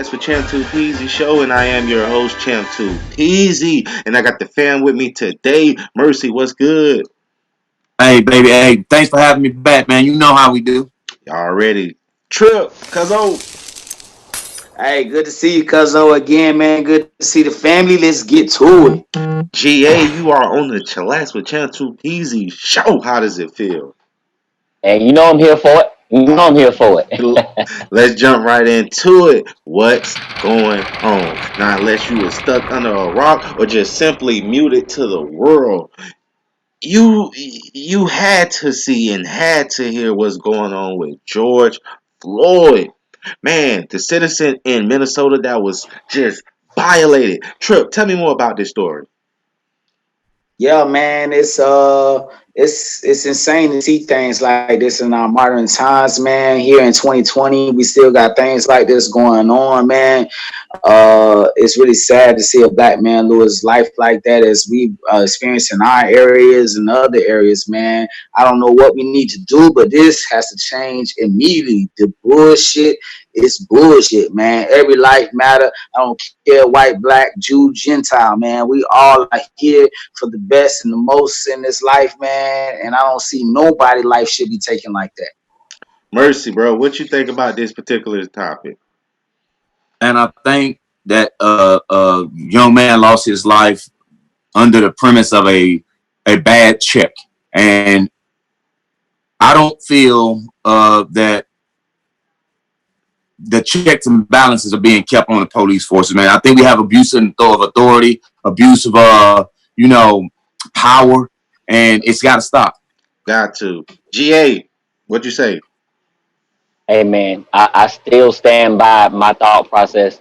Chillax with Champ2peezy show, and I am your host, Champ2peezy. And I got the fam with me today. Mercy, what's good? Hey, baby. Hey, thanks for having me back, man. You know how we do. Y'all ready? Trip, cuzzo. Hey, good to see you, Cuzzo, again, man. Good to see the family. Let's get to it. GA, you are on the Chillax with Champ2peezy show. How does it feel? And you know I'm here for it. You know I'm here for it. Let's jump right into it. What's going on? Now, unless you were stuck under a rock or just simply muted to the world, you had to see and had to hear what's going on with George Floyd. Man, the citizen in Minnesota that was just violated. Trip, tell me more about this story. Yeah, man, it's insane to see things like this in our modern times, man. Here in 2020, we still got things like this going on, man. It's really sad to see a black man lose life like that as we experience in our areas and other areas, man. I don't know what we need to do, but this has to change immediately. The bullshit is bullshit, man. Every life matter. I don't care, white, black, Jew, Gentile, man. We all are here for the best and the most in this life, man. And I don't see nobody life should be taken like that. Mercy, bro, what you think about this particular topic? And I think that a young man lost his life under the premise of a bad check, and I don't feel that the checks and balances are being kept on the police forces, man. I think we have abuse of authority, abuse of power, and it's got to stop. Got to. GA, what you say? Hey man, I still stand by my thought process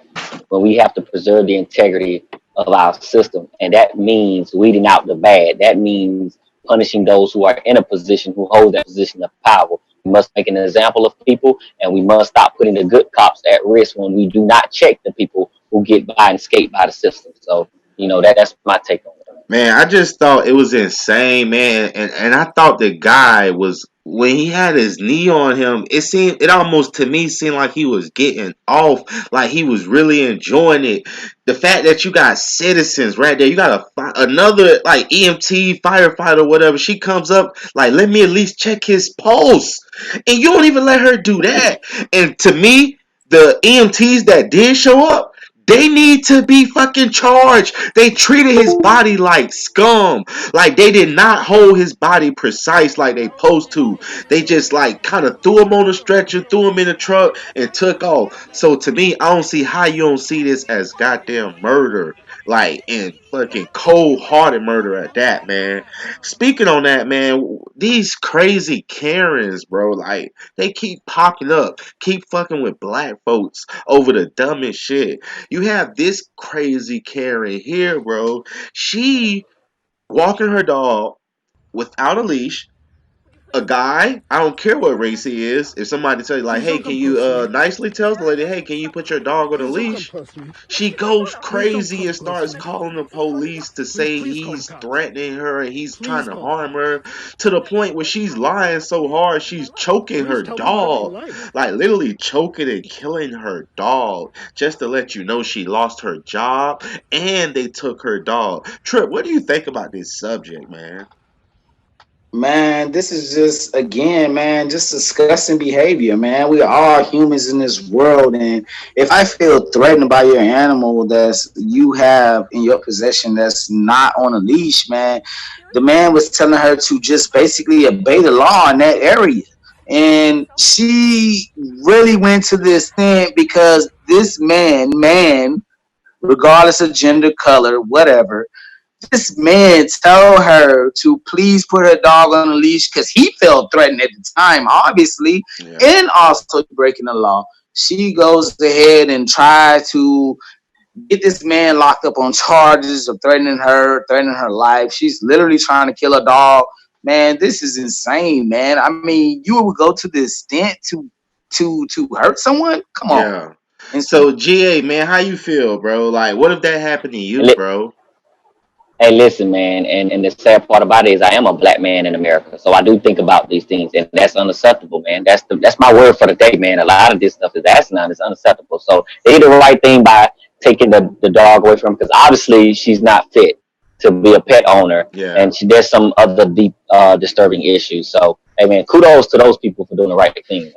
when we have to preserve the integrity of our system. And that means weeding out the bad. That means punishing those who are in a position who hold that position of power. We must make an example of people, and we must stop putting the good cops at risk when we do not check the people who get by and skate by the system. So, that's my take on it. Man, I just thought it was insane, man. And I thought the guy was when he had his knee on him, it almost to me seemed like he was getting off, like he was really enjoying it. The fact that you got citizens right there, you got another like EMT, firefighter, whatever. She comes up like, let me at least check his pulse, and you don't even let her do that. And to me, the EMTs that did show up, they need to be fucking charged. They treated his body like scum. Like they did not hold his body precise like they supposed to. They just like kind of threw him on the stretcher, threw him in the truck, and took off. So to me, I don't see how you don't see this as goddamn murder. Like and fucking cold hearted murder at that, man. Speaking on that, man, these crazy Karens, bro, like they keep popping up, keep fucking with black folks over the dumbest shit. You have this crazy Karen here, bro. She walking her dog without a leash. A guy, I don't care what race he is. If somebody tell you like, "Hey, can you nicely tell the lady, hey, can you put your dog on a leash?" She goes crazy and starts calling the police to say he's threatening her and he's trying to harm her to the point where she's lying so hard she's choking her dog. Like literally choking and killing her dog just to let you know she lost her job and they took her dog. Trip, what do you think about this subject, man? Man, this is just again, man, just disgusting behavior, man. We are all humans in this world, and if I feel threatened by your animal that's you have in your possession that's not on a leash, man, the man was telling her to just basically obey the law in that area. And she really went to this thing because this man, regardless of gender, color, whatever, this man tell her to please put her dog on a leash because he felt threatened at the time, obviously, Yeah. and also breaking the law. She goes ahead and try to get this man locked up on charges of threatening her life. She's literally trying to kill a dog. Man, this is insane, man. I mean, you would go to the extent to hurt someone? Come on. Yeah. And So GA, man, how you feel, bro? Like what if that happened to you, And bro? Hey, listen, man, and the sad part about it is I am a black man in America, so I do think about these things, and that's unacceptable, man. That's my word for the day, man. A lot of this stuff is asinine, it's unacceptable. So they did the right thing by taking the dog away from, because obviously she's not fit to be a pet owner, Yeah. and there's some other deep, disturbing issues. So, hey, man, kudos to those people for doing the right thing, man.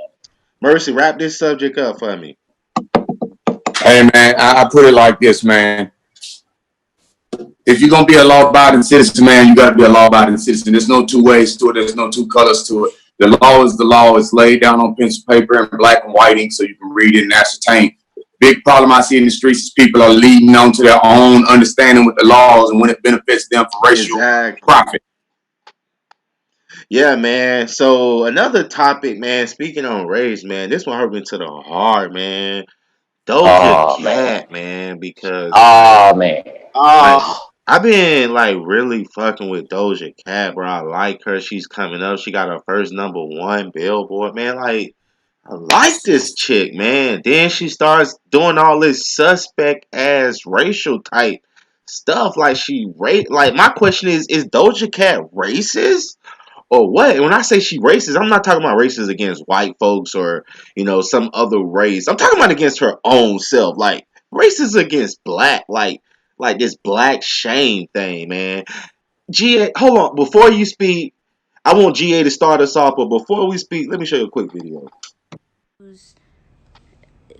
Mercy, wrap this subject up for me. Hey man, I put it like this, man. If you're gonna be a law-abiding citizen, man, you gotta be a law-abiding citizen. There's no two ways to it. There's no two colors to it. The law is the law. It's laid down on pencil paper in black and white ink, so you can read it and ascertain. Big problem I see in the streets is people are leading on to their own understanding with the laws and when it benefits them for racial Exactly. profit. Yeah, man. So another topic, man. Speaking on race, man. This one hurt me to the heart, man. Doja Oh, man. Cat, man. Because Oh, man. like Oh, I've been like really fucking with Doja Cat, bro. I like her. She's coming up. She got her first #1 Billboard, man. Like I like this chick, man. Then she starts doing all this suspect ass racial type stuff. Like like my question is Doja Cat racist? Or what? When I say she racist, I'm not talking about racist against white folks or, some other race. I'm talking about against her own self. Like racist against black, like this black shame thing, man. GA, hold on. Before you speak, I want GA to start us off, but before we speak, let me show you a quick video.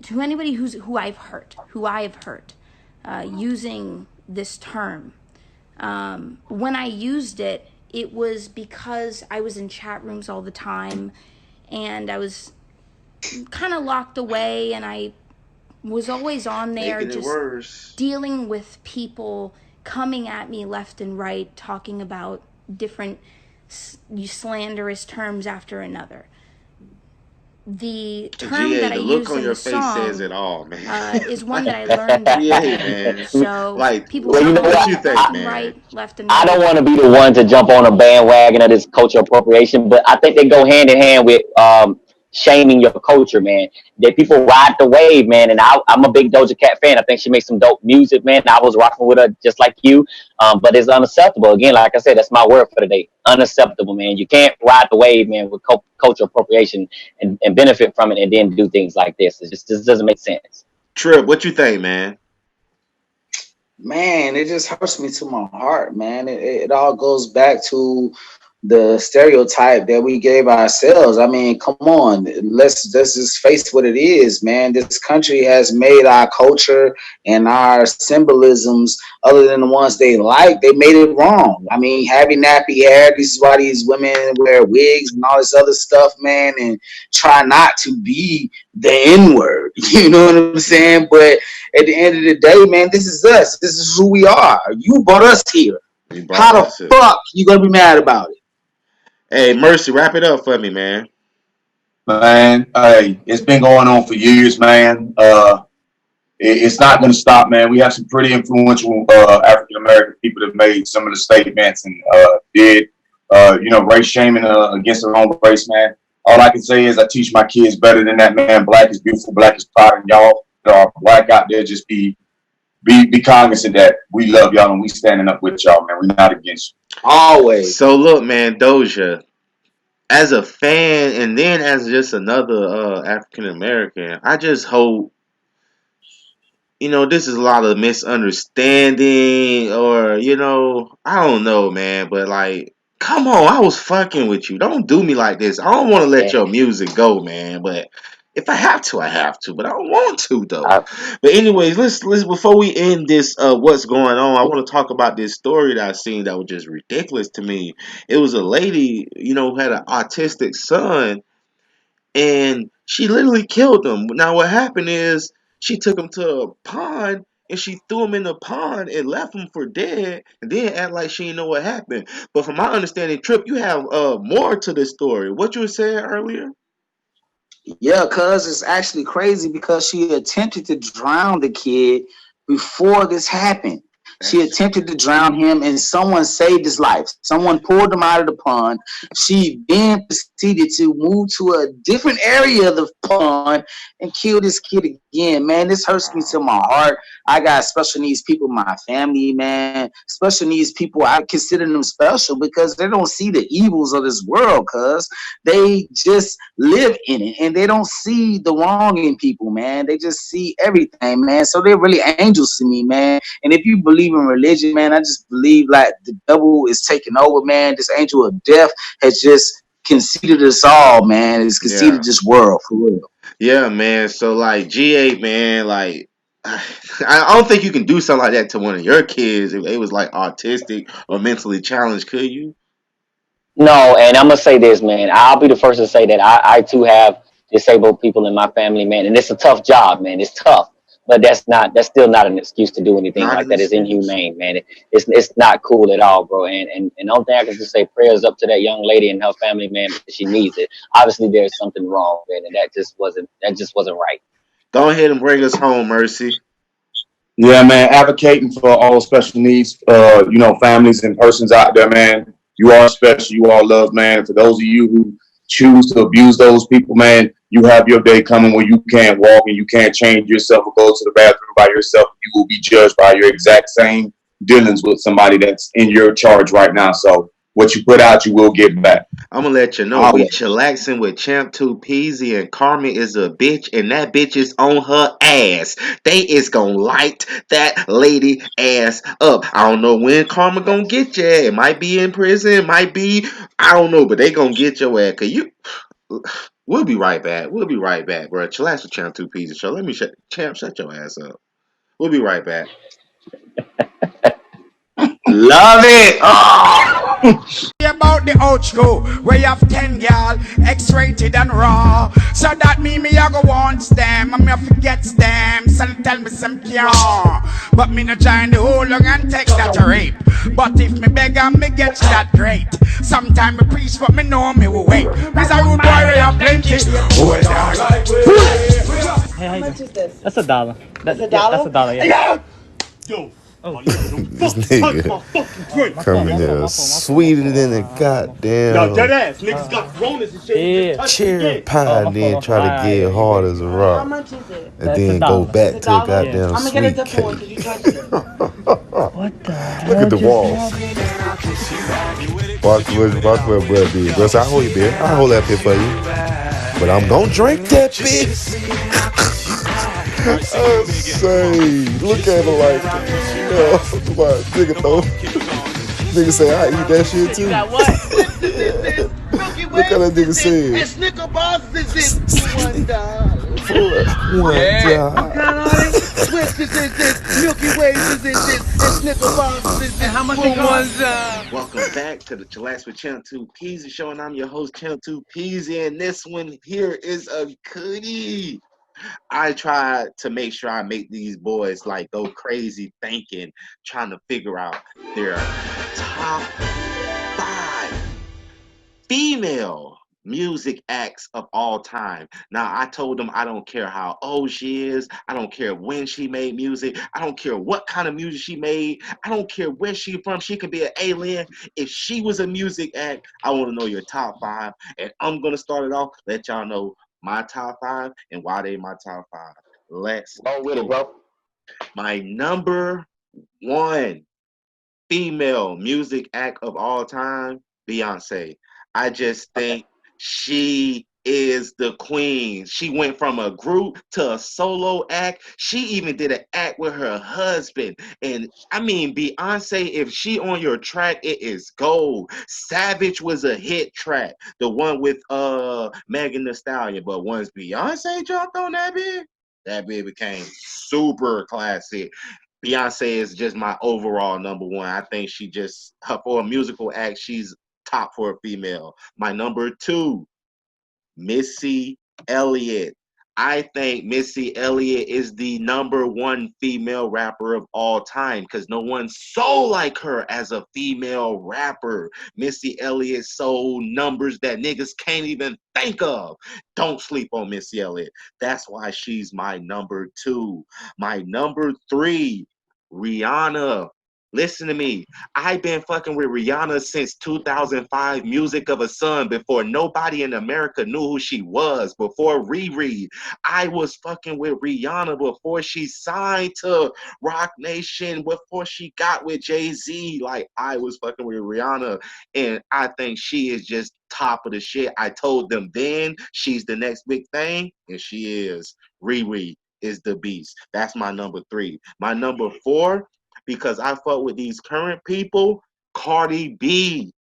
To anybody who I have hurt, using this term. When I used it, it was because I was in chat rooms all the time, and I was kind of locked away, and I was always on there Making it just worse. dealing with people coming at me left and right, talking about different slanderous terms after another. The term GA, that I the look used on in your the face says song it all, man. is one that Like, I learned that GA, day. man. So Like, people Well, come you know what at what? you me left think, and man? right, left and I don't right. want to be the one to jump on a bandwagon of this cultural appropriation, but I think they go hand in hand with shaming your culture, man. That people ride the wave, man. And I'm a big Doja Cat fan. I think she makes some dope music, man. I was rocking with her just like you, but it's unacceptable. Again, like I said, that's my word for the day. Unacceptable, man. You can't ride the wave, man, with cultural appropriation and benefit from it, and then do things like this. It just doesn't make sense. Trip, what you think, man? man, it just hurts me to my heart, man. It all goes back to the stereotype that we gave ourselves. I mean, come on, let's just face what it is, man. This country has made our culture and our symbolisms, other than the ones they like, they made it wrong. I mean, having nappy hair, this is why these women wear wigs and all this other stuff, man, and try not to be the N-word. You know what I'm saying? But at the end of the day, man, this is us. This is who we are. You brought us here. You brought How the us to. fuck you gonna be mad about it? Hey, Mercy, wrap it up for me, man. Man, hey, it's been going on for years, man. It's not going to stop, man. We have some pretty influential African American people that made some of the statements and did, race shaming against their own race, man. All I can say is I teach my kids better than that, man. Black is beautiful, black is proud, and y'all that are black out there, just be cognizant that we love y'all and we standing up with y'all, man. We're not against you. Always. So look, man, Doja, as a fan and then as just another African American, I just hope this is a lot of misunderstanding or, I don't know, man, but like, come on, I was fucking with you. Don't do me like this. I don't want to let Yeah. your music go, man, but if I have to, I have to, but I don't want to though. I, But anyways, let's before we end this what's going on, I want to talk about this story that I seen that was just ridiculous to me. It was a lady, who had an autistic son and she literally killed him. Now what happened is she took him to a pond and she threw him in the pond and left him for dead and then act like she didn't know what happened. But from my understanding, Trip, you have more to this story. What you were saying earlier? Yeah, cuz it's actually crazy because she attempted to drown the kid before this happened. She attempted to drown him, and someone saved his life. Someone pulled him out of the pond. She then proceeded to move to a different area of the pond and kill this kid again. Man, this hurts me to my heart. I got special needs people in my family, man. Special needs people, I consider them special because they don't see the evils of this world, cuz they just live in it and they don't see the wrong in people, man. They just see everything, man. So they're really angels to me, man. And if you believe in religion, man, I just believe like the devil is taking over, man. This angel of death has just conceded us all, man. It's conceded Yeah. this world for real. Yeah, man. So like G8, man, like I don't think you can do something like that to one of your kids if they was like autistic or mentally challenged, could you? No, and I'm gonna say this, man. I'll be the first to say that I too have disabled people in my family, man, and it's a tough job, man. It's tough, but that's still not an excuse to do anything Not like an that. It's excuse. inhumane, man. It's not cool at all, bro. And the only thing I can just say, prayers up to that young lady and her family, man, because she needs it. Obviously, there's something wrong, man, and that just wasn't right. Go ahead and bring us home, Mercy. Yeah, man, advocating for all special needs, families and persons out there, man. You are special. You are loved, man. For those of you who choose to abuse those people, man, you have your day coming when you can't walk and you can't change yourself or go to the bathroom by yourself. You will be judged by your exact same dealings with somebody that's in your charge right now. So what you put out, you will get back. I'm gonna let you know we Always. chillaxing with Champ2peezy and Carmen is a bitch and that bitch is on her ass. They is gonna light that lady ass up. I don't know when Karma gonna get you. It might be in prison, it might be I don't know, but they gonna get your ass. Cause you we'll be right back. We'll be right back, bro. Chillax with Champ2peezy show. Let me shut your ass up. We'll be right back. Love it. Oh! About the old school, where you have 10 gal, X-rated and raw. So that mean me I go want them, and me I forget them. So they tell me some care. But me no join the whole long and take that rape. But if me beg and me get that great. Sometime me preach but me know me will wait. Cause I will boy we have plenty. Oh, How much is this? That's $1. That's a dollar, yeah. This nigga coming there sweeter than a goddamn cherry pie and then try to get hard as a How rock much is it? and then go back to a goddamn I'm gonna get a sweet different one because cake. you touched it. What the Look hell at the just walls. happened? Watch where bread be. Bro, I hold you, beer. I hold that pit for you. But I'm gonna drink that bitch. I'm saying, look at it like, come on, nigga though. Nigga say I eat that shit too. You got what? Look how that nigga said. And Snicker bars is it for $1. For $1. Swift is this, Milky Way is this, and Snicker bars is this. How much for $1? Welcome back to the Chillax with Champ2peezy show, and I'm your host Champ2peezy, and this one here is a goodie. I try to make sure I make these boys like go crazy thinking, trying to figure out their top 5 female music acts of all time. Now, I told them I don't care how old she is. I don't care when she made music. I don't care what kind of music she made. I don't care where she from. She could be an alien. If she was a music act, I want to know your top 5. And I'm going to start it off, let y'all know my top 5 and why they my top 5. Let's Go with it, go. bro. My number 1 female music act of all time, Beyonce. I just Okay. think she is the queen. She went from a group to a solo act. She even did an act with her husband. And I mean, Beyonce, if she on your track, it is gold. Savage was a hit track, the one with Megan Thee Stallion. But once Beyonce jumped on that bit became super classic. Beyonce is just my overall number 1. I think she just for a musical act, she's top for a female. My number 2, Missy Elliott. I think Missy Elliott is the number 1 female rapper of all time because no one so like her as a female rapper. Missy Elliott sold numbers that niggas can't even think of. Don't sleep on Missy Elliott. That's why she's my number 2. My number 3, Rihanna. Listen to me. I've been fucking with Rihanna since 2005, Music of a Son, before nobody in America knew who she was, before Riri. I was fucking with Rihanna before she signed to Rock Nation, before she got with Jay-Z. Like, I was fucking with Rihanna, and I think she is just top of the shit. I told them then she's the next big thing, and she is. Riri is the beast. That's my number 3. My number 4, because I fuck with these current people, Cardi B.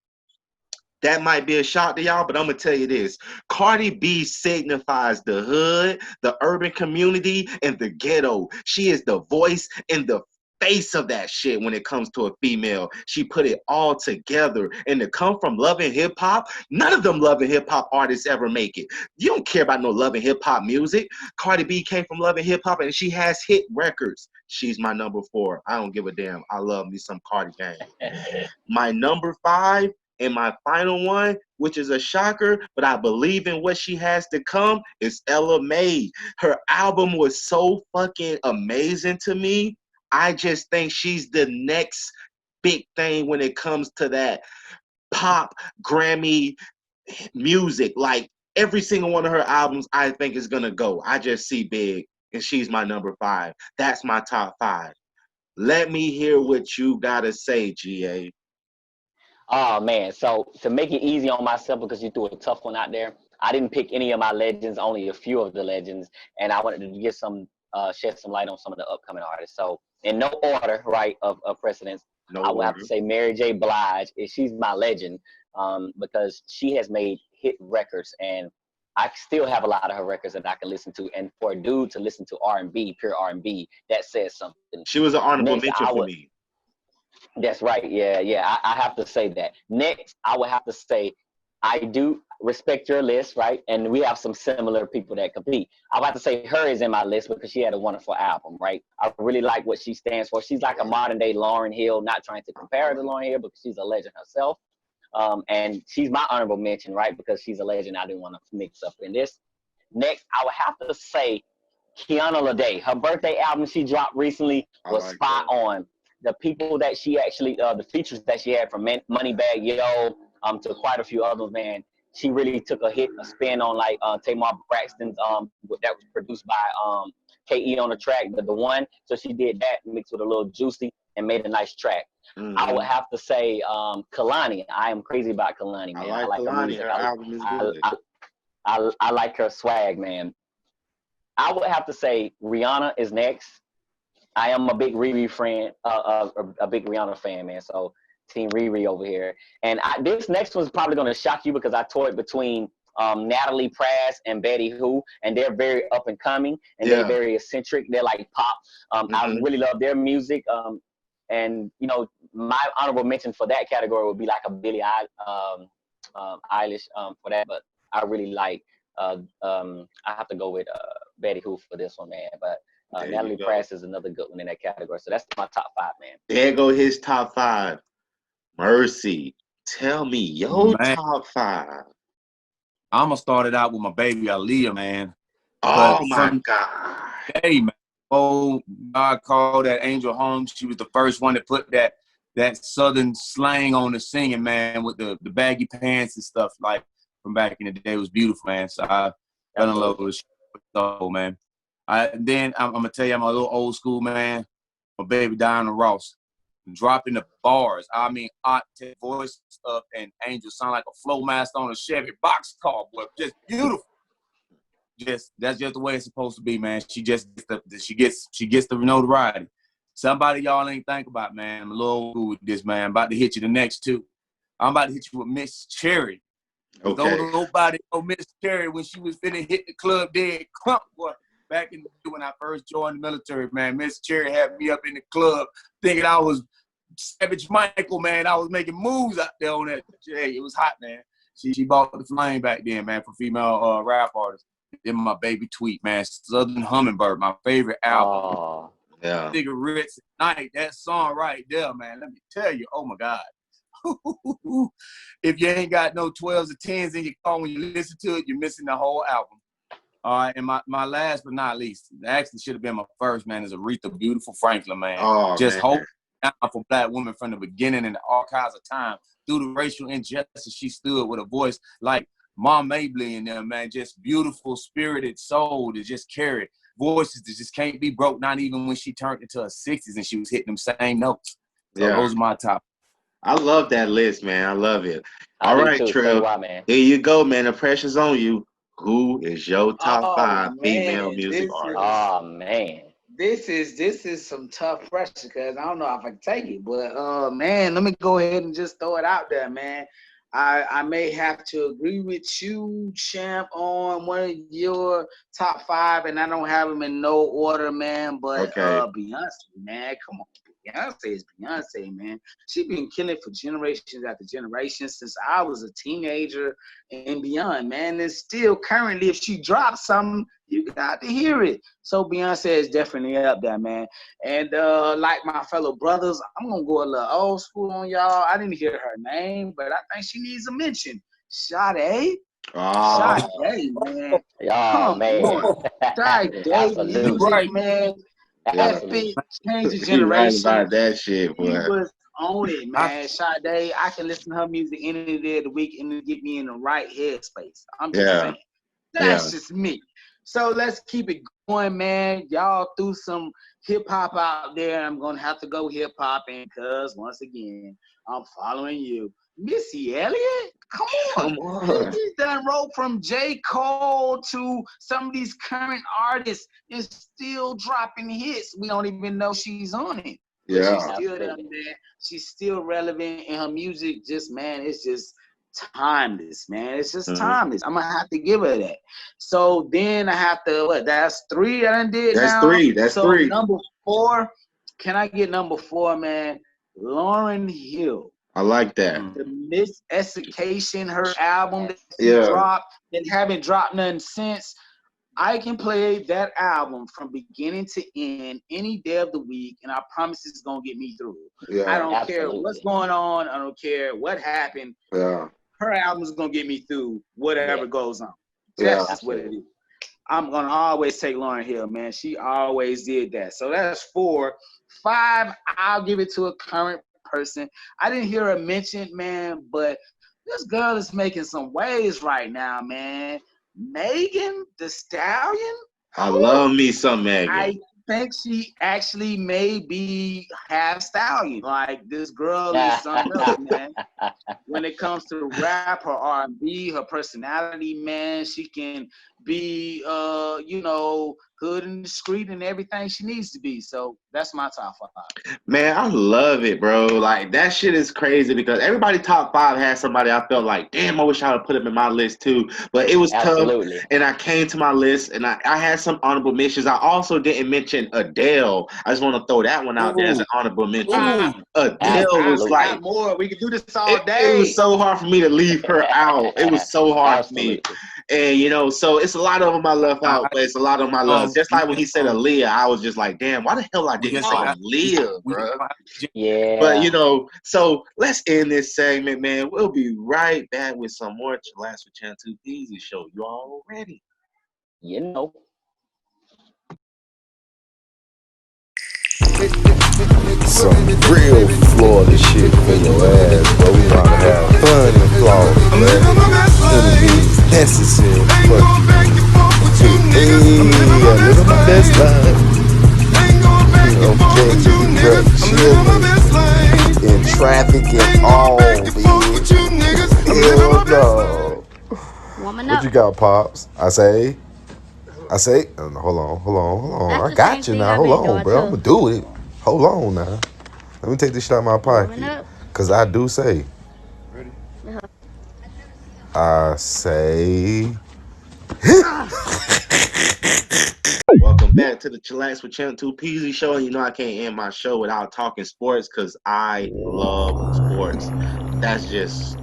That might be a shock to y'all, but I'm gonna tell you this. Cardi B signifies the hood, the urban community, and the ghetto. She is the voice and the face of that shit when it comes to a female. She put it all together. And to come from Love and Hip Hop, none of them Love and Hip Hop artists ever make it. You don't care about no Love and Hip Hop music. Cardi B came from Love and Hip Hop, and she has hit records. She's my number 4. I don't give a damn. I love me some Cardi gang. My number 5 and my final one, which is a shocker, but I believe in what she has to come, is Ella Mai. Her album was so fucking amazing to me. I just think she's the next big thing when it comes to that pop Grammy music. Like, every single one of her albums, I think is gonna go. I just see big, and she's my number 5. That's my top 5. Let me hear what you gotta say, GA. Oh man, so to make it easy on myself, because you threw a tough one out there, I didn't pick any of my legends, only a few of the legends, and I wanted to get some shed some light on some of the upcoming artists. So in no order, right, of precedence, No I would have to order. say Mary J. Blige. She's my legend, because she has made hit records, and I still have a lot of her records that I can listen to. And for a dude to listen to R&B, pure R&B, that says something. She was an honorable Next, mention I for would. me. That's right. Yeah, yeah. I have to say that. Next, I would have to say I do respect your list, right? And we have some similar people that compete. I would have to say her is in my list because she had a wonderful album, right? I really like what she stands for. She's like a modern day Lauryn Hill, not trying to compare her to Lauryn Hill because she's a legend herself. And she's my honorable mention, right? Because she's a legend. I didn't want to mix up in this. Next, I would have to say Kiana Lede. Her birthday album she dropped recently I was like spot that. on. The people that she actually, the features that she had from Moneybag Yo, to quite a few others, man. She really took a spin on like Tamar Braxton's that was produced by KE on the track, the one. So she did that mixed with a little juicy and made a nice track. I would have to say Kalani. I am crazy about Kalani, I man. I like like her Kalani. music. Her album is I, good. I, I like her swag, man. I would have to say Rihanna is next. I am a big Riri friend, a big Rihanna fan, man. So Team Riri over here. And this next one's probably going to shock you because I toyed between Natalie Prass and Betty Who, and they're very up and coming, and they're Yeah. very eccentric. They're like pop. I really love their music. And you know, my honorable mention for that category would be like a Eilish for that. But I really like. I have to go with Betty Who for this one, man. But There you Natalie go. Prass is another good one in that category. So that's my top 5, man. There go his top 5. Mercy. Tell me your Man, top 5. I'm gonna start it out with my baby Aaliyah, man. Oh Cause my from God. the day, man, oh God called that angel home. She was the first one to put that southern slang on the singing, man, with the baggy pants and stuff like from back in the day. It was beautiful, man. So I fell in love Absolutely. with soul, man. Then I'm gonna tell you, I'm a little old school, man. My baby Diana Ross. Dropping the bars. I mean, Octave voice up and Angel sound like a flow master on a Chevy boxcar, boy. Just beautiful. That's just the way it's supposed to be, man. She gets the notoriety. Somebody y'all ain't think about, man. I'm a little old with this, man. I'm about to hit you the next two. I'm about to hit you with Miss Cherry. Because Okay. nobody know Miss Cherry when she was finna hit the club dead crunk, boy. Back in the day when I first joined the military, man, Miss Cherry had me up in the club thinking I was Savage Michael, man. I was making moves out there on that. Hey, it was hot, man. She bought the flame back then, man, for female rap artists. Then my baby Tweet, man. Southern Hummingbird, my favorite album. Oh, Yeah. Cigarettes at Night, that song right there, man. Let me tell you, oh my God. If you ain't got no 12s or 10s in your car when you listen to it, you're missing the whole album. All right, and my last but not least, actually should have been my first, man, is Aretha Beautiful Franklin, man. Oh Just man. hope down for Black women from the beginning and all kinds of time. Through the racial injustice, she stood with a voice like Mom Mabley and them, man, just beautiful, spirited soul to just carry voices that just can't be broke, not even when she turned into her 60s and she was hitting them same notes. So Yeah. those are my top. I love that list, man. I love it. I All do right, too. So Trill. do I, man. Here you go, man. The pressure's on you. Who is your top Oh 5 female man, music this artists? is Oh man. this is some tough pressure because I don't know if I can take it, but man, let me go ahead and just throw it out there, man. I may have to agree with you, Champ, on one of your top 5, and I don't have them in no order, man. But Okay. Beyonce, man, come on. Beyonce is Beyonce, man. She been killing for generations after generations since I was a teenager and beyond, man. And still currently, if she drops something, you got to hear it. So Beyonce is definitely up there, man. And like my fellow brothers, I'm gonna go a little old school on y'all. I didn't hear her name, but I think she needs a mention. Sade. Oh, Sade, man. Oh Come man. on. Sade You music, Absolutely. right. man. yeah. Epic, changed the He right generation. about that shit, He boy. was on it, I, man. Sade, I can listen to her music any day of the week and it get me in the right headspace. I'm just Yeah. saying. Yeah. That's just me. So let's keep it going, man. Y'all threw some hip hop out there. I'm gonna have to go hip hop because once again, I'm following you. Missy Elliott? Come on. Come on. She's done wrote from J. Cole to some of these current artists and still dropping hits. We don't even know she's on it. But she's Yeah. still down Absolutely. there. She's still relevant in her music. Just, man, it's just timeless, man. It's just Mhm. timeless. I'm gonna have to give her that. So then I have to what? That's 3 I done did That's now. 3. That's So 3. number 4, can I get number 4, man? Lauryn Hill. I like that. The Miseducation, her album that she Yeah. dropped and haven't dropped nothing since. I can play that album from beginning to end any day of the week, and I promise it's gonna get me through. I Yeah. don't care what's Absolutely. going on. I don't care what happened. Yeah. Her album is gonna get me through whatever Yeah. goes on. Yeah. That's just what it Absolutely. is. I'm gonna always take Lauryn Hill, man. She always did that. So that's 4. 5, I'll give it to a current person. I didn't hear her mentioned, man, but this girl is making some waves right now, man. Megan the Stallion. I Whew. love me some Megan. I think she actually may be half stallion. Like this girl is something else, man. When it comes to rap, her R&B, her personality, man, she can be, hood and discreet and everything she needs to be. So that's my top 5. Man, I love it, bro. Like that shit is crazy because everybody top 5 had somebody I felt like, damn, I wish I would put them in my list too. But it was tough, Absolutely. and I came to my list, and I had some honorable mentions. I also didn't mention Adele. I just want to throw that one out there as ooh, an honorable mention. ooh. Adele was I Absolutely. got like, more. We can do this all it was day. so hard for me to leave her out. It was so hard for me. Absolutely. And so it's a lot of them I left out, I but it's a lot of them I love. Just like when he said um, Aaliyah, I was just like, damn, why the hell I we didn't just say don't have Aaliyah, we just bro? don't have to But Yeah. so let's end this segment, man. We'll be right back with some more Chillax with Champ2peezy show. You all ready? You know. Some real Florida shit for your ass, bro. We about to have fun in Florida, man. It'll be necessary. Hey, I live my best life. Okay, chilling in traffic and all, bitch. Hell no. Woman What up. you got, Pops? I say, hold on. That's I the same got you thing now. I've Hold been on, doing bro. I'm too. gonna do it. Hold on now. Let me take this shit out of my Woman pocket. up. Cause I do say, I say, Welcome back to the Chillax with Champ2peezy show. And I can't end my show without talking sports because I love sports. That's just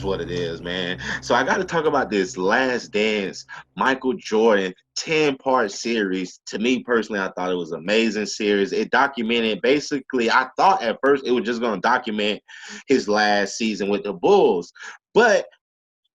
what it is, man. So I got to talk about this Last Dance Michael Jordan 10-part series. To me personally, I thought it was an amazing series. It documented basically, I thought at first it was just going to document his last season with the Bulls, but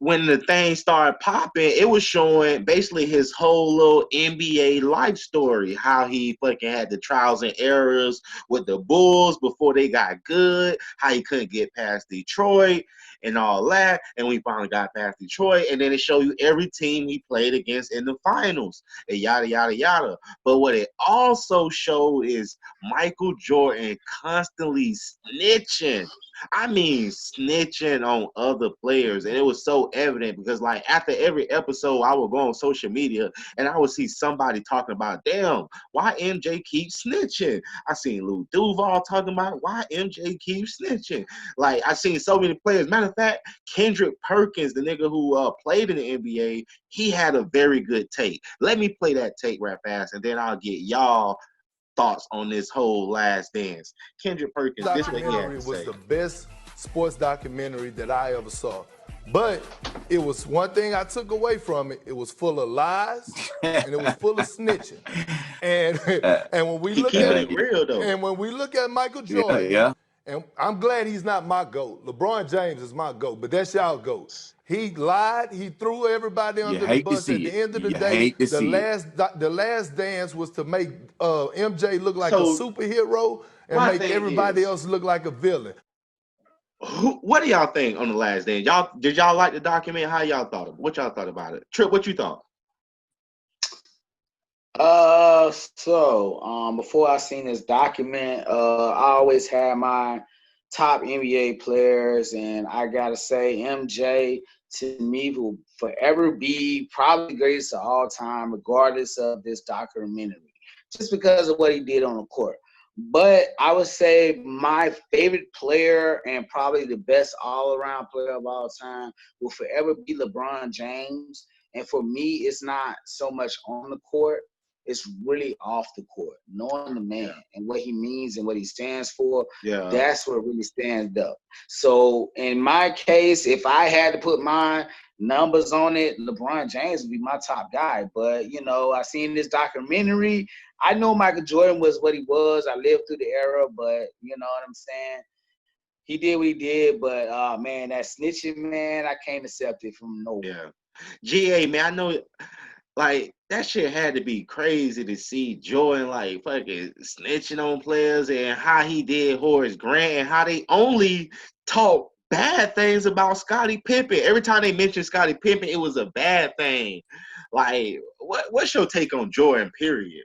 when the thing started popping, it was showing basically his whole little NBA life story, how he fucking had the trials and errors with the Bulls before they got good, how he couldn't get past Detroit and all that, and we finally got past Detroit, and then it showed you every team he played against in the finals, and yada yada yada. But what it also showed is Michael Jordan constantly snitching. I mean, snitching on other players, and it was so evident because, like, after every episode, I would go on social media and I would see somebody talking about, "Damn, why MJ keeps snitching?" I seen Lou Duval talking about why MJ keeps snitching. Like, I seen so many players. Matter of fact, Kendrick Perkins, the nigga who played in the NBA, he had a very good take. Let me play that take right fast, and then I'll get y'all thoughts on this whole Last Dance. Kendrick Perkins, this is what he had Documentary to was say. the best sports documentary that I ever saw. But it was one thing I took away from it. It was full of lies and it was full of snitching. And when we He look keeping at it real though. and when we look at Michael Jordan, and I'm glad he's not my GOAT. LeBron James is my GOAT, but that's y'all GOAT. He lied. He threw everybody under the bus. At the end of the day, the last dance was to make MJ look like a superhero and my make thing everybody is, else look like a villain. what do y'all think on the Last Dance? Did y'all like the document? How y'all thought of it? What y'all thought about it? Trip, what you thought? Before I seen this document, I always had my top NBA players, and I gotta say, MJ to me will forever be probably the greatest of all time, regardless of this documentary, just because of what he did on the court. But I would say my favorite player and probably the best all-around player of all time will forever be LeBron James. And for me, it's not so much on the court. It's really off the court, knowing the man and what he means and what he stands for. That's what really stands up. So in my case, if I had to put my numbers on it, LeBron James would be my top guy. But, you know, I seen this documentary. I know Michael Jordan was what he was. I lived through the era, but you know what I'm saying? He did what he did, but man, that snitching, man, I can't accept it from nowhere. GA, man, I know, like, that shit had to be crazy to see Jordan, like, fucking snitching on players and how he did Horace Grant and how they only talk bad things about Scottie Pippen. Every time they mentioned Scottie Pippen, it was a bad thing. Like, what's your take on Jordan, period?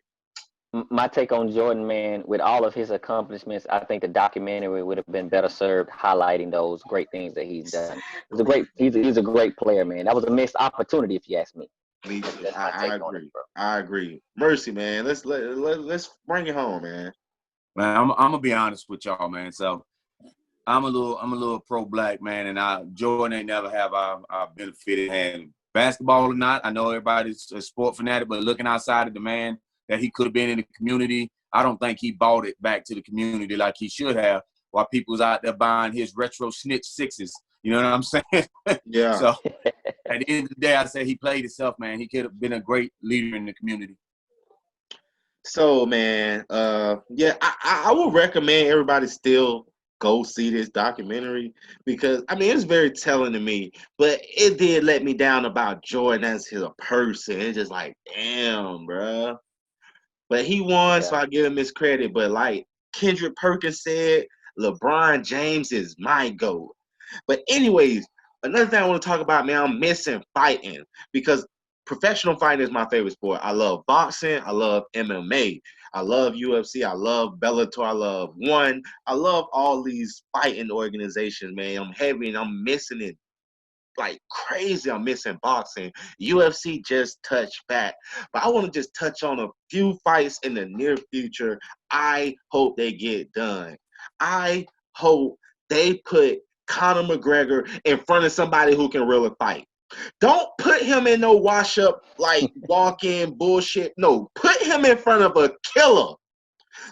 My take on Jordan, man, with all of his accomplishments, I think the documentary would have been better served highlighting those great things that he's done. He's a great player, man. That was a missed opportunity, if you ask me. Me too. I agree. I agree. Mercy, man. Let's bring it home, man. Man, I'm gonna be honest with y'all, man. So I'm a little pro-black, man, and Jordan ain't never have I benefited. And basketball or not, I know everybody's a sport fanatic, but looking outside of the man that he could have been in the community, I don't think he bought it back to the community like he should have. While people was out there buying his retro snitch sixes, you know what I'm saying? Yeah. So at the end of the day, I say he played himself, man. He could have been a great leader in the community. So, man, I would recommend everybody still go see this documentary because, I mean, it's very telling to me, but it did let me down about Jordan as a person. It's just like, damn, bruh. But he won, so I give him his credit. But like Kendrick Perkins said, LeBron James is my GOAT. But anyways, another thing I want to talk about, man, I'm missing fighting because professional fighting is my favorite sport. I love boxing. I love MMA. I love UFC. I love Bellator. I love ONE. I love all these fighting organizations, man. I'm heavy and I'm missing it like crazy. I'm missing boxing. UFC just touched back. But I want to just touch on a few fights in the near future. I hope they get done. I hope they put Conor McGregor in front of somebody who can really fight. Don't put him in no wash up, like walk-in bullshit. No, put him in front of a killer.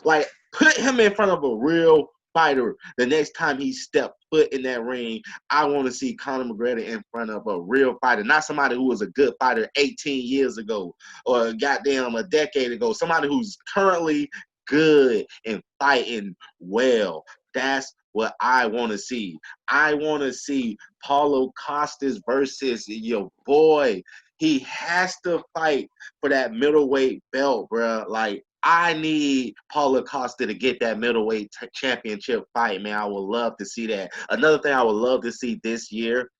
Like, put him in front of a real fighter. The next time he stepped foot in that ring, I want to see Conor McGregor in front of a real fighter, not somebody who was a good fighter 18 years ago or goddamn a decade ago. Somebody who's currently good and fighting well. That's what I want to see. I want to see Paulo Costas versus your boy. He has to fight for that middleweight belt, bro. Like, I need Paulo Costa to get that middleweight championship fight, man. I would love to see that. Another thing I would love to see this year,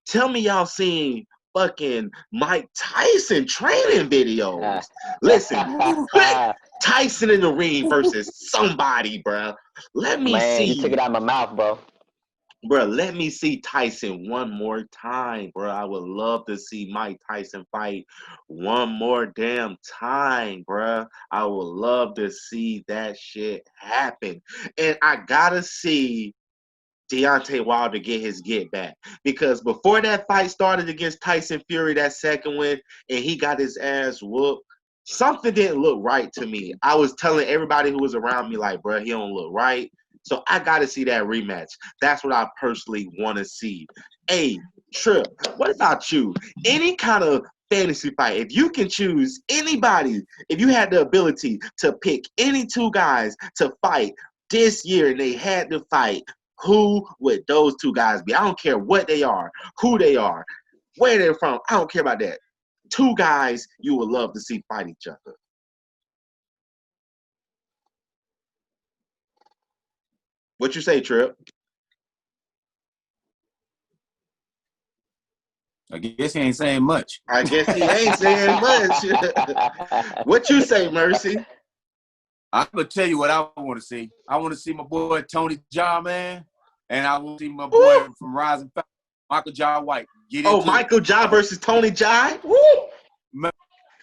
tell me y'all seen fucking Mike Tyson training videos. Listen, put Tyson in the ring versus somebody, bro. Let me Man, you took see. it out of my mouth, bro. Bro, let me see Tyson one more time, bro. I would love to see Mike Tyson fight one more damn time, bro. I would love to see that shit happen. And I gotta see Deontay Wilder get his get back. Because before that fight started against Tyson Fury, that second win, and he got his ass whooped, something didn't look right to me. I was telling everybody who was around me, like, bro, he don't look right. So I got to see that rematch. That's what I personally want to see. Hey, Trip, what about you? Any kind of fantasy fight, if you can choose anybody, if you had the ability to pick any two guys to fight this year and they had to fight, who would those two guys be? I don't care what they are, who they are, where they're from. I don't care about that. Two guys you would love to see fight each other. What you say, Trip? I guess he ain't saying much. I guess he ain't saying much. What you say, Mercy? I'm gonna tell you what I want to see. I want to see my boy Tony Jaa, man, and I want to see my boy from Rising Fire, Michael Jai White. Get into Michael Jai versus Tony Jai?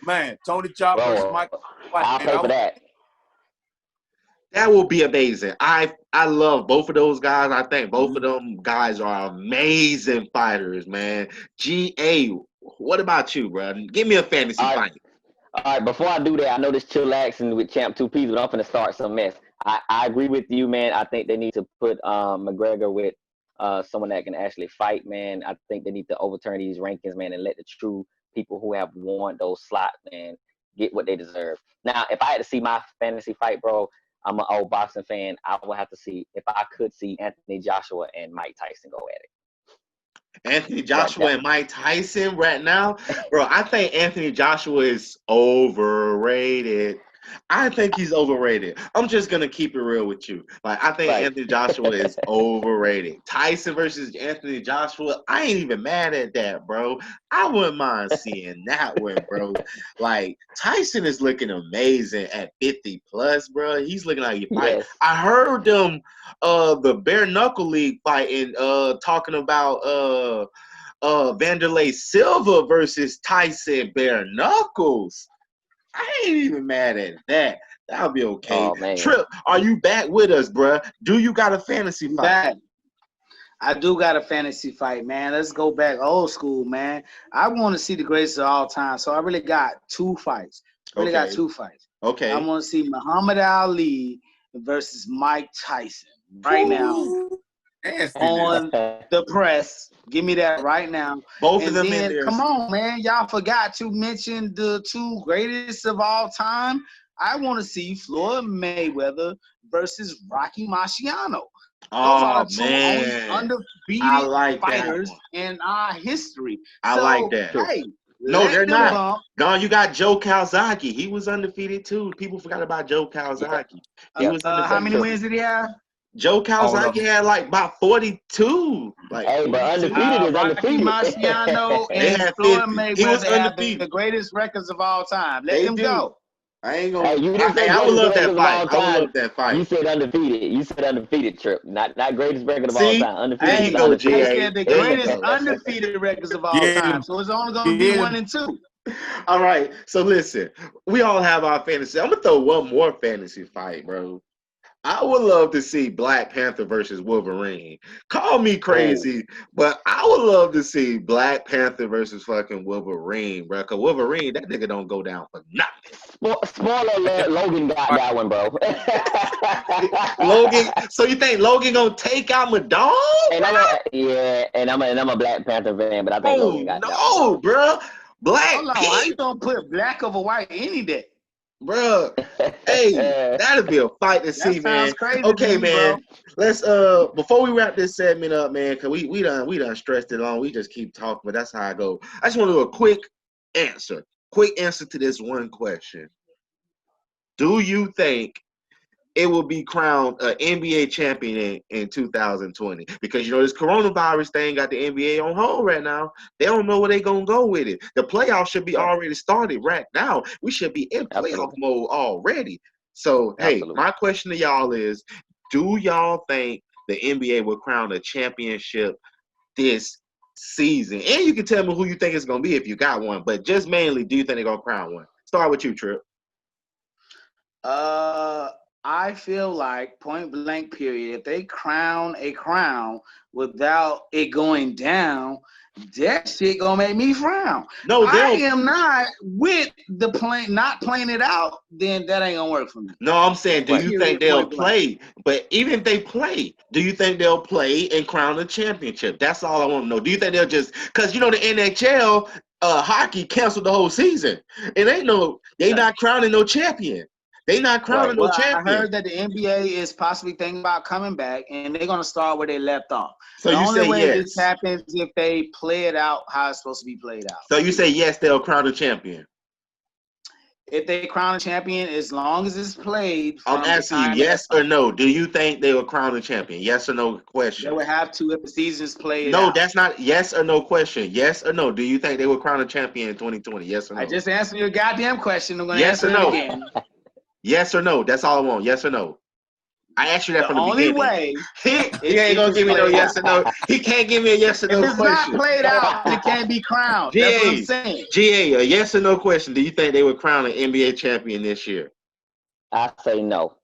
Man, Tony Jaa versus Michael White. I'll pay for that. That will be amazing. I love both of those guys. I think both of them guys are amazing fighters, man. GA, what about you, bro? Give me a fantasy fight. All right, before I do that, I know this Chillax and with Champ2peezy, but I'm going to start some mess. I agree with you, man. I think they need to put McGregor with someone that can actually fight, man. I think they need to overturn these rankings, man, and let the true people who have won those slots, man, get what they deserve. Now, if I had to see my fantasy fight, bro, I'm an old boxing fan. I would have to see, if I could see Anthony Joshua and Mike Tyson go at it. Anthony Joshua and Mike Tyson right now, bro. I think Anthony Joshua is overrated. I think he's overrated. I'm just gonna keep it real with you. Like, I think Anthony Joshua is overrated. Tyson versus Anthony Joshua, I ain't even mad at that, bro. I wouldn't mind seeing that one, bro. Like, Tyson is looking amazing at 50 plus, bro. He's looking like he fight. Yes. I heard them the bare knuckle league fighting, talking about Vanderlei Silva versus Tyson bare knuckles. I ain't even mad at that. That'll be okay. Oh, Trip, are you back with us, bruh? Do you got a fantasy fight? Back. I do got a fantasy fight, man. Let's go back old school, man. I want to see the greatest of all time, so I really got two fights. Okay. I want to see Muhammad Ali versus Mike Tyson right now on the press. Give me that right now. Both of them in there. Come on, man. Y'all forgot to mention the two greatest of all time. I want to see Floyd Mayweather versus Rocky Marciano. Those are the two only undefeated fighters in our history. I like that. Hey, no, they're not. Gone, you got Joe Calzaghe. He was undefeated too. People forgot about Joe Calzaghe. He was undefeated. How many wins did he have? Joe Calzaghe had like about 42. Like, hey, but undefeated is undefeated. Marciano and Floyd Mayweather have the greatest records of all time. Let them go. I ain't gonna. Hey, I would love that fight. I would love that fight. You said undefeated. You said undefeated, Trip. Not greatest record of all time. Undefeated. There you go, GA. The greatest undefeated records of all time. So it's only gonna be 1 and 2. All right. So listen, we all have our fantasy. I'm gonna throw one more fantasy fight, bro. I would love to see Black Panther versus Wolverine. Call me crazy, but I would love to see Black Panther versus fucking Wolverine, bro. Cause Wolverine, that nigga don't go down for nothing. Spoiler alert, Logan got that one, bro. Logan, so you think Logan gonna take out my dog? And I'm a Black Panther fan, but I think Logan got that one. No, bro. Black. Hold on, how you gonna put black over white any day? Bro, hey, that'd be a fight to see, That man. sounds crazy to Okay, me, bro. man. Let's before we wrap this segment up, man, cause we done stressed it on. We just keep talking, but that's how I go. I just want to do a quick answer. Quick answer to this one question. Do you think it will be crowned an NBA champion in 2020? Because you know this coronavirus thing got the NBA on hold right now. They don't know where they're gonna go with it. The playoffs should be already started right now. We should be in playoff Absolutely. mode already. So hey, Absolutely. my question to y'all is: do y'all think the NBA will crown a championship this season? And you can tell me who you think it's gonna be if you got one. But just mainly, do you think they're gonna crown one? Start with you, Trip. I feel like point blank period. If they crown a crown without it going down, that shit gonna make me frown. No, I they'll. am not with the not playing it out. Then that ain't gonna work for me. No, I'm saying, do you think Period. they'll Point blank. play? But even if they play, do you think they'll play and crown a championship? That's all I want to know. Do you think they'll just because you know the NHL hockey canceled the whole season? And they not crowning no champion. They not crowning Right. no Well, I champion. heard that the NBA is possibly thinking about coming back, and they're gonna start where they left off. So The you only say way this yes. happens if they play it out how it's supposed to be played out. So you say yes, they'll crown a champion. If they crown a champion, as long as it's played I'm from the asking you time it yes or starts, no. Do you think they will crown a champion? Yes or no they question. would have to if the season's played No, out. that's not yes or no question. Yes or no. Do you think they will crown a champion in 2020? Yes or I no? just answered your goddamn question. I'm gonna Yes or answer it no? again. Yes or no? That's all I want. Yes or no? I asked you that The from the only beginning. way He is ain't if gonna it's give me no played yes out. or no. He can't give me a yes or If no it's not question. played out, it can't be crowned. That's what I'm GA, saying. GA, a yes or no question. Do you think they would crown an NBA champion this year? I say no.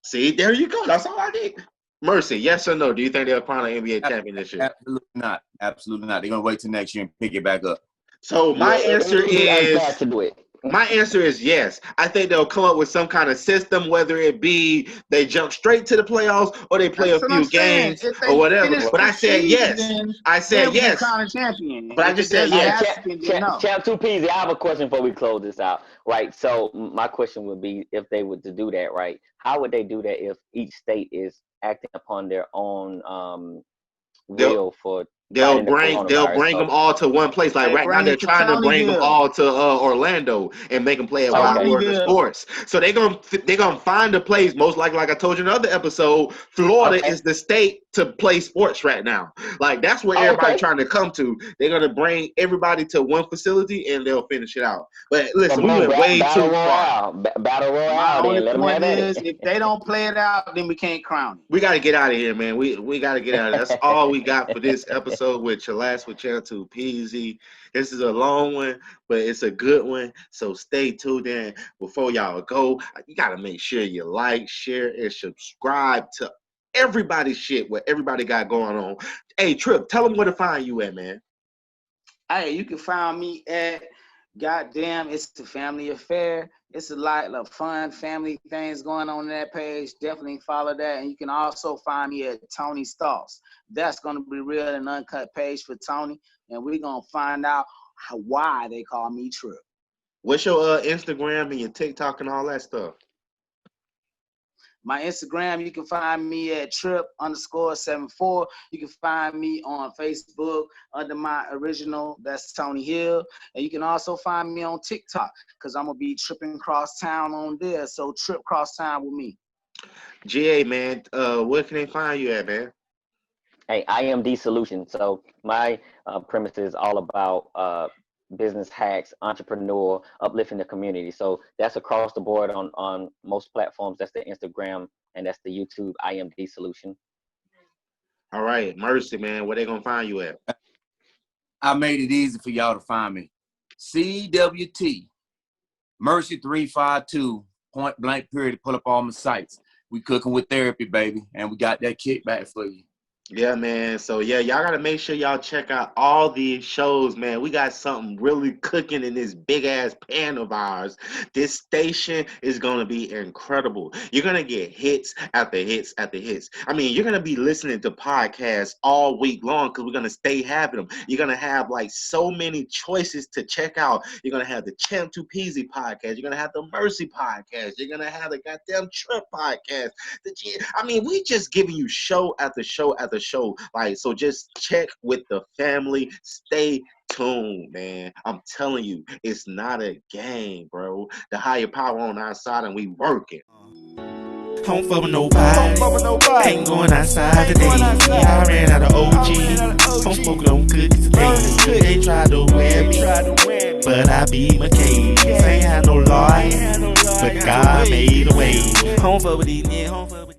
See, there you go. That's all I need. Mercy, yes or no? Do you think they'll crown an NBA champion this year? Absolutely not. Absolutely not. They're gonna wait till next year and pick it back up. So Yeah, my answer it'd be unfair is to do it. My answer is yes. I think they'll come up with some kind of system, whether it be they jump straight to the playoffs or they play a That's what I'm few saying. games If or they whatever. finish But the I said yes. season, I said then we can yes. crown a champion. But I If it just said doesn't All right, yes. happen, then no. Champ2peezy, I have a question before we close this out. Right. So my question would be, if they were to do that, right? How would they do that if each state is acting upon their own They'll will for They'll fighting the bring coronavirus? them So all to one place. Like Hey, right now, bring they're it to trying to bring them Tonyville. all to Orlando and make them play at Wild okay, World of Tonyville. Sports. So they're gonna find a place. Most likely, like I told you in another episode, Florida okay, is the state to play sports right now. Like that's where oh, everybody's okay. trying to come to. They're gonna bring everybody to one facility and they'll finish it out. But So listen, we boom, went way battle too far. royale, battle My royale. only Then let them point have at is, if it. they don't play it out, then we can't crown it. We got to get out of here, man. We got to get out of here. That's all we got for this episode with Chillax with Champ2peezy. This is a long one, but it's a good one. So stay tuned in. Before y'all go, you got to make sure you like, share, and subscribe to everybody's shit, what everybody got going on. Hey, Trip, tell them where to find you at, man. Hey, you can find me at goddamn, it's a family affair. It's a lot of fun family things going on that page. Definitely follow that. And you can also find me at Tony Stalks. That's going to be real and uncut page for Tony. And we're going to find out why they call me Trip. What's your Instagram and your TikTok and all that stuff? My Instagram, you can find me at trip_74. You can find me on Facebook under my original, that's Tony Hill. And you can also find me on TikTok because I'm going to be tripping cross town on there. So trip cross town with me. GA, man, where can they find you at, man? Hey, I am the solution. So my premise is all about business hacks, entrepreneur, uplifting the community. So that's across the board on most platforms. That's the Instagram and that's the YouTube. I am the solution. All right, Mercy, man, where they gonna find you at? I made it easy for y'all to find me. CWT Mercy 352 point blank period to pull up all my sites. We cooking with therapy, baby, and we got that kickback for you. Yeah, man. So yeah, y'all gotta make sure y'all check out all these shows, man. We got something really cooking in this big ass pan of ours. This station is gonna be incredible. You're gonna get hits after hits after hits. I mean, you're gonna be listening to podcasts all week long because we're gonna stay having them. You're gonna have like so many choices to check out. You're gonna have the Champ2peezy podcast. You're gonna have the Mercy podcast. You're gonna have the goddamn Trip podcast. I mean, we just giving you show after show after show. Like, so just check with the family. Stay tuned, man. I'm telling you, it's not a game, bro. The higher power on our side, and we working. Home for nobody. Ain't going outside today. I ran out of OG. Home smoking on cookies today. They tried to wear me, but I be McCain. Ain't had no life, but God made a way. Home for these, home for